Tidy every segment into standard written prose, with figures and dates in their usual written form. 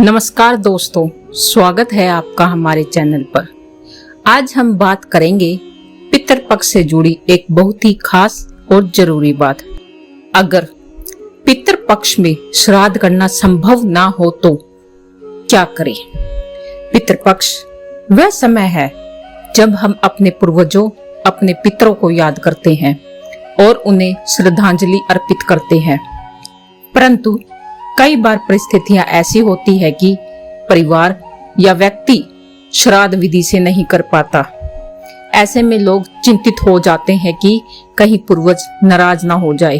नमस्कार दोस्तों, स्वागत है आपका हमारे चैनल पर। आज हम बात करेंगे पितृपक्ष से जुड़ी एक बहुत ही खास और जरूरी बात। अगर पितृपक्ष में श्राद्ध करना संभव ना हो तो क्या करें? पितृपक्ष वह समय है जब हम अपने पूर्वजों, अपने पितरों को याद करते हैं और उन्हें श्रद्धांजलि अर्पित करते हैं। परंतु कई बार परिस्थितियां ऐसी होती है कि परिवार या व्यक्ति श्राद्ध विधि से नहीं कर पाता। ऐसे में लोग चिंतित हो जाते हैं कि कहीं पूर्वज नाराज ना हो जाए।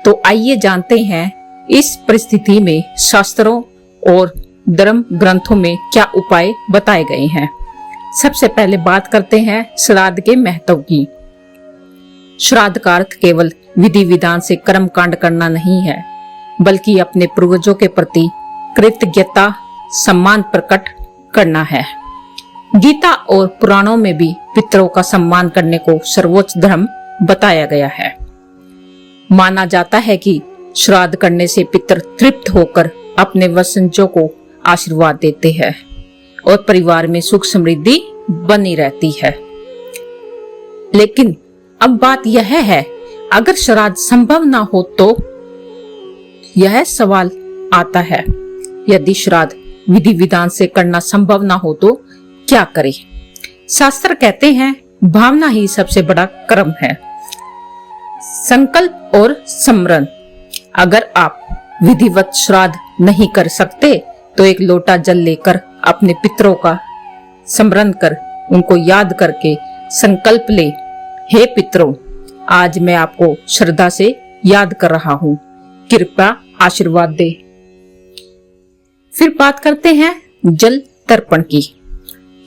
तो आइए जानते हैं इस परिस्थिति में शास्त्रों और धर्म ग्रंथों में क्या उपाय बताए गए हैं। सबसे पहले बात करते हैं श्राद्ध के महत्व की। श्राद्ध का अर्थ केवल विधि विधान से कर्म कांड करना नहीं है, बल्कि अपने पूर्वजों के प्रति कृतज्ञता, सम्मान प्रकट करना है। गीता और पुराणों में भी पितरों का सम्मान करने को सर्वोच्च धर्म बताया गया है। माना जाता है कि श्राद्ध करने से पितर तृप्त होकर अपने वंशजों को आशीर्वाद देते हैं और परिवार में सुख समृद्धि बनी रहती है। लेकिन अब बात यह है, अगर श्राद्ध संभव ना हो तो यह सवाल आता है, यदि श्राद्ध विधि विधान से करना संभव ना हो तो क्या करें? शास्त्र कहते हैं भावना ही सबसे बड़ा कर्म है। संकल्प और स्मरण। अगर आप विधिवत श्राद्ध नहीं कर सकते तो एक लोटा जल लेकर अपने पितरों का स्मरण कर उनको याद करके संकल्प ले, हे पितरों, आज मैं आपको श्रद्धा से याद कर रहा हूँ, कृपया आशीर्वाद दे। फिर बात करते हैं जल तर्पण की।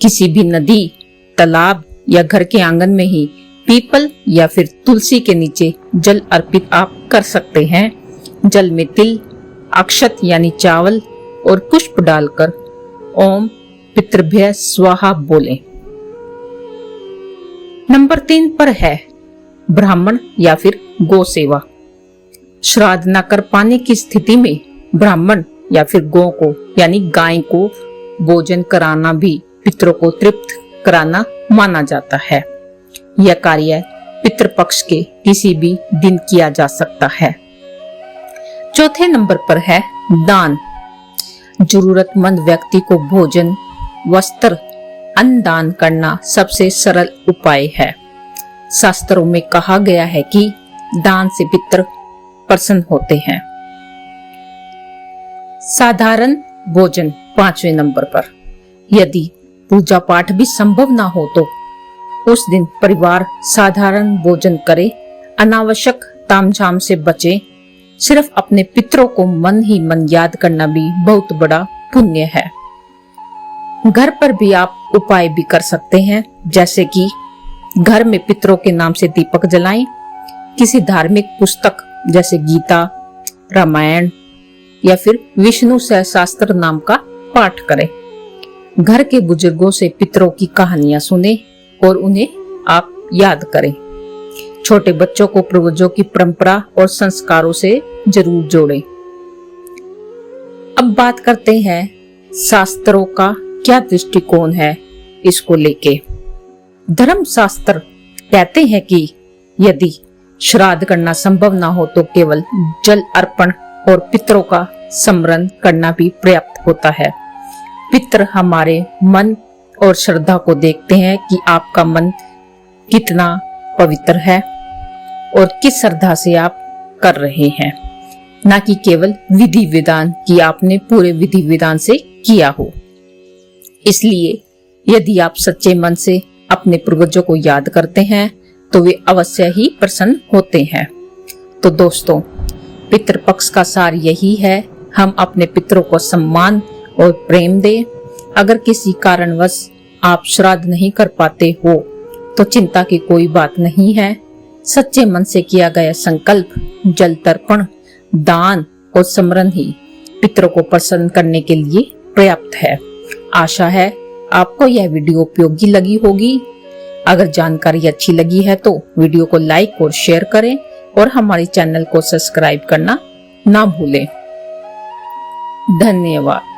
किसी भी नदी, तालाब या घर के आंगन में ही पीपल या फिर तुलसी के नीचे जल अर्पित आप कर सकते हैं। जल में तिल, अक्षत यानी चावल और पुष्प डालकर ओम पितृभ्य स्वाहा बोलें। नंबर 3 पर है ब्राह्मण या फिर गौ सेवा। श्राद्ध न कर पाने की स्थिति में ब्राह्मण या फिर गौ को यानी गाय को भोजन कराना भी पितरों को तृप्त कराना माना जाता है। यह कार्य पितृपक्ष के किसी भी दिन किया जा सकता है। चौथे नंबर पर है दान। जरूरतमंद व्यक्ति को भोजन, वस्त्र, अन्न दान करना सबसे सरल उपाय है। शास्त्रों में कहा गया है कि दान से पितर प्रसन्न होते हैं। साधारण भोजन 5वें नंबर पर। यदि पूजा पाठ भी संभव ना हो तो उस दिन परिवार साधारण भोजन करे, अनावश्यक तामझाम से बचे। सिर्फ अपने पितरों को मन ही मन याद करना भी बहुत बड़ा पुण्य है। घर पर भी आप उपाय भी कर सकते हैं, जैसे कि घर में पितरों के नाम से दीपक जलाएं, किसी धार्मिक पुस्तक जैसे गीता, रामायण या फिर विष्णु सहस्त्र नाम का पाठ करें। घर के बुजुर्गों से पितरों की कहानियां सुने और उन्हें आप याद करें। छोटे बच्चों को पूर्वजों की परंपरा और संस्कारों से जरूर जोड़ें। अब बात करते हैं शास्त्रों का क्या दृष्टिकोण है इसको लेके। धर्मशास्त्र कहते हैं कि यदि श्राद्ध करना संभव ना हो तो केवल जल अर्पण और पितरों का स्मरण करना भी पर्याप्त होता है। पितर हमारे मन और श्रद्धा को देखते हैं कि आपका मन कितना पवित्र है और किस श्रद्धा से आप कर रहे हैं, ना कि केवल विधि विधान कि आपने पूरे विधि विधान से किया हो। इसलिए यदि आप सच्चे मन से अपने पूर्वजों को याद करते हैं तो वे अवश्य ही प्रसन्न होते हैं। तो दोस्तों, पितृपक्ष का सार यही है, हम अपने पितरों को सम्मान और प्रेम दें। अगर किसी कारणवश आप श्राद्ध नहीं कर पाते हो तो चिंता की कोई बात नहीं है। सच्चे मन से किया गया संकल्प, जल तर्पण, दान और स्मरण ही पितरों को प्रसन्न करने के लिए पर्याप्त है। आशा है आपको यह वीडियो उपयोगी लगी होगी। अगर जानकारी अच्छी लगी है तो वीडियो को लाइक और शेयर करें और हमारे चैनल को सब्सक्राइब करना ना भूलें। धन्यवाद।